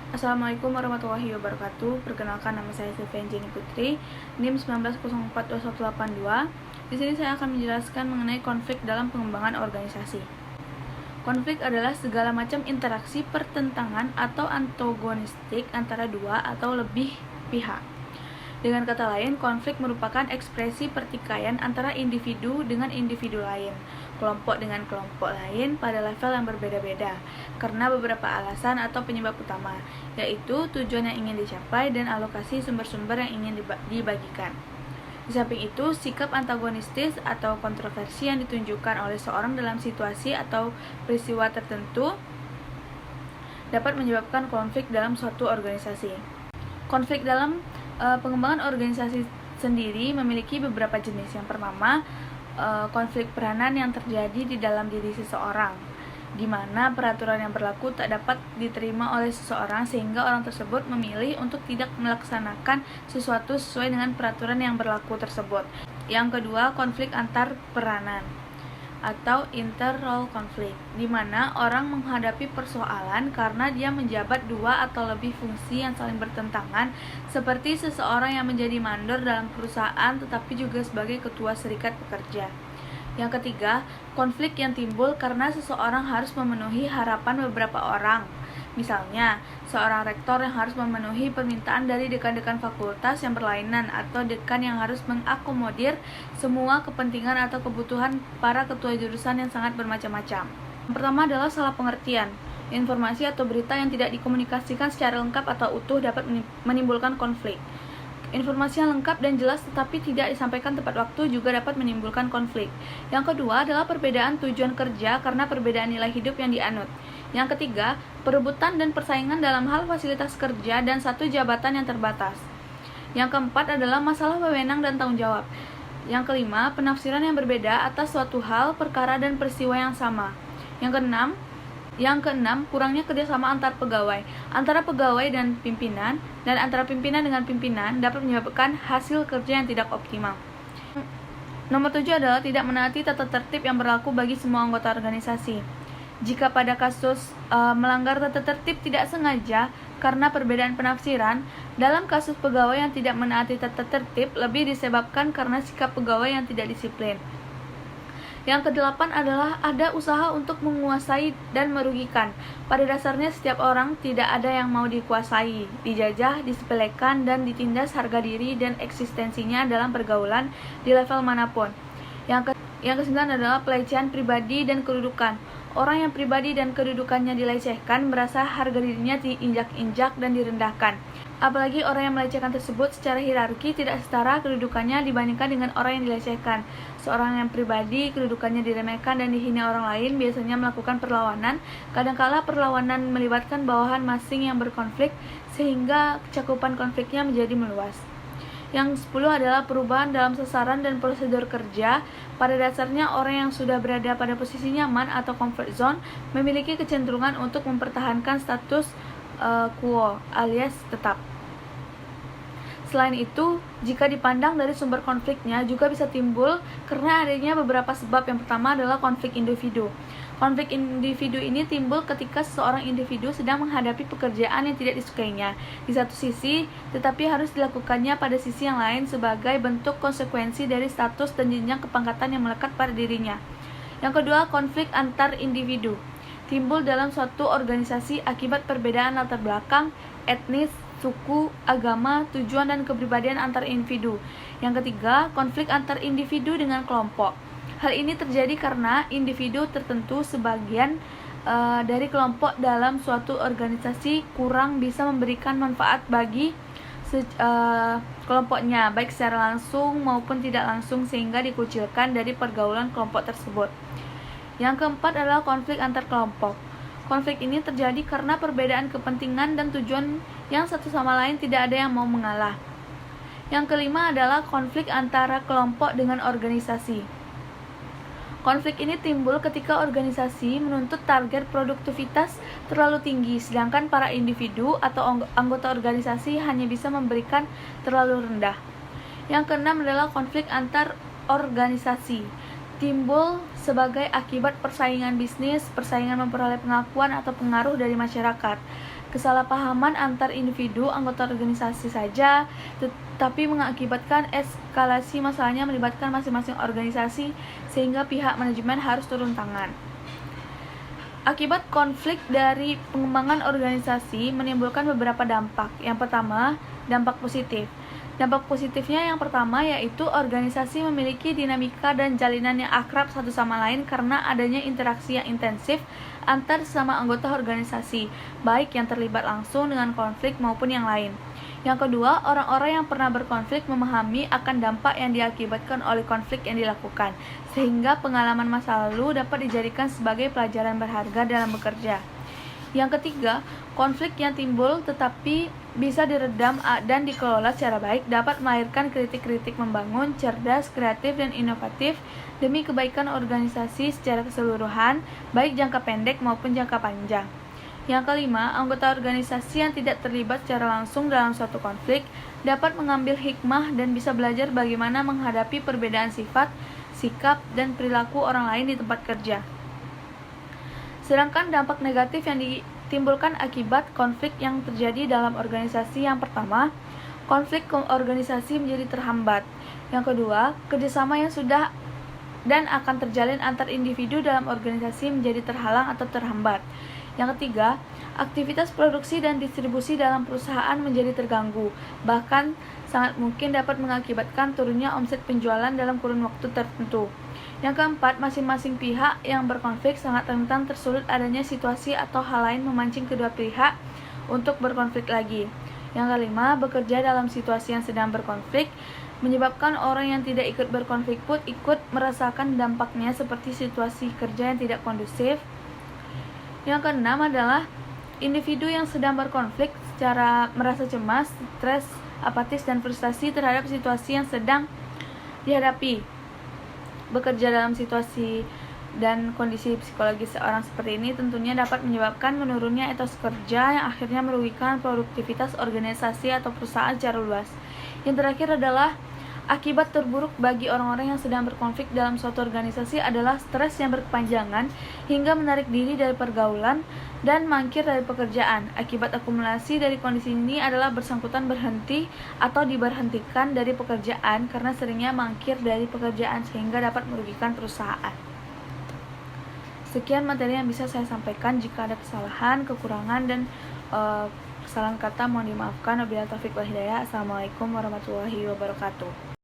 Assalamualaikum warahmatullahi wabarakatuh. Perkenalkan, nama saya Sylvian Jenny Putri, NIM 19042182. Di sini saya akan menjelaskan mengenai konflik dalam pengembangan organisasi. Konflik adalah segala macam interaksi pertentangan atau antagonistik antara dua atau lebih pihak. Dengan kata lain, konflik merupakan ekspresi pertikaian antara individu dengan individu lain, kelompok dengan kelompok lain pada level yang berbeda-beda, karena beberapa alasan atau penyebab utama, yaitu tujuan yang ingin dicapai dan alokasi sumber-sumber yang ingin dibagikan. Di samping itu, sikap antagonistis atau kontroversi yang ditunjukkan oleh seorang dalam situasi atau peristiwa tertentu dapat menyebabkan konflik dalam suatu organisasi. Konflik dalam pengembangan organisasi sendiri memiliki beberapa jenis. Yang pertama, konflik peranan yang terjadi di dalam diri seseorang, di mana peraturan yang berlaku tak dapat diterima oleh seseorang sehingga orang tersebut memilih untuk tidak melaksanakan sesuatu sesuai dengan peraturan yang berlaku tersebut. Yang kedua, konflik antar peranan atau interrole konflik, di mana orang menghadapi persoalan karena dia menjabat dua atau lebih fungsi yang saling bertentangan, seperti seseorang yang menjadi mandor dalam perusahaan tetapi juga sebagai ketua serikat pekerja. Yang ketiga, konflik yang timbul karena seseorang harus memenuhi harapan beberapa orang. Misalnya, seorang rektor yang harus memenuhi permintaan dari dekan-dekan fakultas yang berlainan, atau dekan yang harus mengakomodir semua kepentingan atau kebutuhan para ketua jurusan yang sangat bermacam-macam. Yang pertama adalah salah pengertian. Informasi atau berita yang tidak dikomunikasikan secara lengkap atau utuh dapat menimbulkan konflik. Informasi yang lengkap dan jelas tetapi tidak disampaikan tepat waktu juga dapat menimbulkan konflik. Yang kedua adalah perbedaan tujuan kerja karena perbedaan nilai hidup yang dianut. Yang ketiga, perebutan dan persaingan dalam hal fasilitas kerja dan satu jabatan yang terbatas. Yang keempat adalah masalah wewenang dan tanggung jawab. Yang kelima, penafsiran yang berbeda atas suatu hal, perkara dan peristiwa yang sama. Yang keenam, kurangnya kerjasama antar pegawai, antara pegawai dan pimpinan, dan antara pimpinan dengan pimpinan dapat menyebabkan hasil kerja yang tidak optimal. Nomor 7 adalah tidak menaati tata tertib yang berlaku bagi semua anggota organisasi. Jika pada kasus melanggar tata tertib tidak sengaja karena perbedaan penafsiran, dalam kasus pegawai yang tidak menaati tata tertib lebih disebabkan karena sikap pegawai yang tidak disiplin. Yang kedelapan adalah ada usaha untuk menguasai dan merugikan. Pada dasarnya setiap orang tidak ada yang mau dikuasai, dijajah, disepelekan, dan ditindas harga diri dan eksistensinya dalam pergaulan di level manapun. Yang kesembilan adalah pelecehan pribadi dan kedudukan. Orang yang pribadi dan kedudukannya dilecehkan merasa harga dirinya diinjak-injak dan direndahkan. Apalagi orang yang melecehkan tersebut secara hierarki tidak setara kedudukannya dibandingkan dengan orang yang dilecehkan. Seorang yang pribadi kedudukannya diremehkan dan dihina orang lain biasanya melakukan perlawanan. Kadangkala perlawanan melibatkan bawahan masing yang berkonflik sehingga cakupan konfliknya menjadi meluas. Yang 10 adalah perubahan dalam sasaran dan prosedur kerja. Pada dasarnya orang yang sudah berada pada posisi nyaman atau comfort zone memiliki kecenderungan untuk mempertahankan status quo alias tetap. Selain itu, jika dipandang dari sumber konfliknya juga bisa timbul karena adanya beberapa sebab. Yang pertama adalah konflik individu. Konflik individu ini timbul ketika seseorang individu sedang menghadapi pekerjaan yang tidak disukainya di satu sisi, tetapi harus dilakukannya pada sisi yang lain sebagai bentuk konsekuensi dari status dan jenjang kepangkatan yang melekat pada dirinya. Yang kedua, konflik antar individu timbul dalam suatu organisasi akibat perbedaan latar belakang, etnis, suku, agama, tujuan, dan kepribadian antar individu. Yang ketiga, konflik antar individu dengan kelompok. Hal ini terjadi karena individu tertentu sebagian dari kelompok dalam suatu organisasi kurang bisa memberikan manfaat bagi kelompoknya, baik secara langsung maupun tidak langsung, sehingga dikucilkan dari pergaulan kelompok tersebut. Yang keempat adalah konflik antar kelompok. Konflik ini terjadi karena perbedaan kepentingan dan tujuan yang satu sama lain tidak ada yang mau mengalah. Yang kelima adalah konflik antara kelompok dengan organisasi. Konflik ini timbul ketika organisasi menuntut target produktivitas terlalu tinggi, sedangkan para individu atau anggota organisasi hanya bisa memberikan terlalu rendah. Yang keenam adalah konflik antar organisasi. Timbul sebagai akibat persaingan bisnis, persaingan memperoleh pengakuan atau pengaruh dari masyarakat. kesalahpahaman antar individu anggota organisasi saja, tetapi mengakibatkan eskalasi masalahnya melibatkan masing-masing organisasi sehingga pihak manajemen harus turun tangan. Akibat konflik dari pengembangan organisasi menimbulkan beberapa dampak. Yang pertama, dampak positif. Dampak positifnya yang pertama yaitu organisasi memiliki dinamika dan jalinan yang akrab satu sama lain karena adanya interaksi yang intensif antar sesama anggota organisasi, baik yang terlibat langsung dengan konflik maupun yang lain. Yang kedua, orang-orang yang pernah berkonflik memahami akan dampak yang diakibatkan oleh konflik yang dilakukan, sehingga pengalaman masa lalu dapat dijadikan sebagai pelajaran berharga dalam bekerja. Yang ketiga, konflik yang timbul tetapi bisa diredam dan dikelola secara baik dapat melahirkan kritik-kritik membangun, cerdas, kreatif, dan inovatif demi kebaikan organisasi secara keseluruhan, baik jangka pendek maupun jangka panjang. Yang kelima, anggota organisasi yang tidak terlibat secara langsung dalam suatu konflik dapat mengambil hikmah dan bisa belajar bagaimana menghadapi perbedaan sifat, sikap, dan perilaku orang lain di tempat kerja. Sedangkan dampak negatif yang ditimbulkan akibat konflik yang terjadi dalam organisasi yang pertama, konflik organisasi menjadi terhambat. Yang kedua, kerjasama yang sudah dan akan terjalin antar individu dalam organisasi menjadi terhalang atau terhambat. Yang ketiga, aktivitas produksi dan distribusi dalam perusahaan menjadi terganggu, bahkan sangat mungkin dapat mengakibatkan turunnya omset penjualan dalam kurun waktu tertentu. Yang keempat, masing-masing pihak yang berkonflik sangat rentan tersulut adanya situasi atau hal lain memancing kedua pihak untuk berkonflik lagi. Yang kelima, bekerja dalam situasi yang sedang berkonflik menyebabkan orang yang tidak ikut berkonflik pun ikut merasakan dampaknya seperti situasi kerja yang tidak kondusif. Yang keenam adalah individu yang sedang berkonflik secara merasa cemas, stres, apatis, dan frustasi terhadap situasi yang sedang dihadapi. Bekerja dalam situasi dan kondisi psikologis seorang seperti ini tentunya dapat menyebabkan menurunnya etos kerja yang akhirnya merugikan produktivitas organisasi atau perusahaan secara luas. Yang terakhir adalah akibat terburuk bagi orang-orang yang sedang berkonflik dalam suatu organisasi adalah stres yang berkepanjangan hingga menarik diri dari pergaulan dan mangkir dari pekerjaan. Akibat akumulasi dari kondisi ini adalah bersangkutan berhenti atau diberhentikan dari pekerjaan karena seringnya mangkir dari pekerjaan sehingga dapat merugikan perusahaan. Sekian materi yang bisa saya sampaikan. Jika ada kesalahan, kekurangan, dan kesalahan kata mohon dimaafkan. Wabillahi taufiq wal hidayah. Assalamualaikum warahmatullahi wabarakatuh.